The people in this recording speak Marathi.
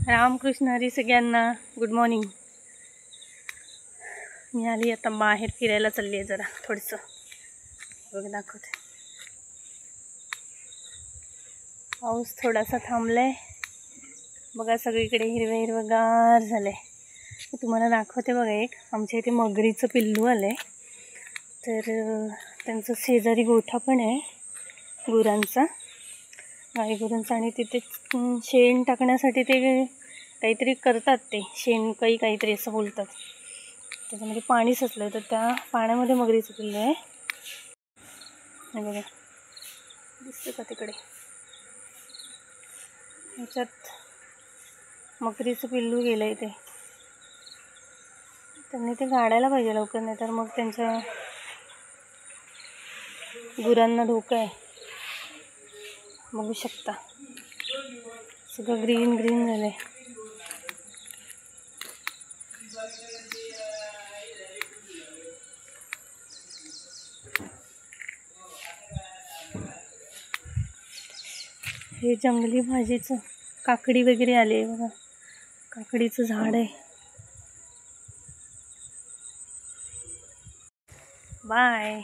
रामकृष्ण हरी सगळ्यांना. Good morning. मी आली आता बाहेर फिरायला चालली आहे. जरा थोडंसं बघ दाखवते. पाऊस थोडासा थांबलाय बघा. सगळीकडे हिरवं हिरवंगार झालंय. मी तुम्हाला दाखवते बघा. एक आमच्या इथे मगरीचं पिल्लू आलंय. तर त्यांचं शेजारी गोठा पण आहे गुरांचा, गाई गुरांचा. आणि तिथे शेण टाकण्यासाठी ते काहीतरी करतात. ते शेणकाई काहीतरी असं बोलतात. त्याच्यामध्ये पाणी साचलं तर त्या पाण्यामध्ये मगरीचं पिल्लू आहे. बघा दिसतं का तिकडे. ह्याच्यात मगरीचं पिल्लू गेलं इथे. त्यांनी ते काढायला पाहिजे लवकर, नाही तर मग त्यांच्या गुरांना धोका आहे. बघू शकता सगळं ग्रीन ग्रीन झालंय. हे जंगली भाजीचं काकडी वगैरे आले बघा. काकडीचं झाड आहे. बाय.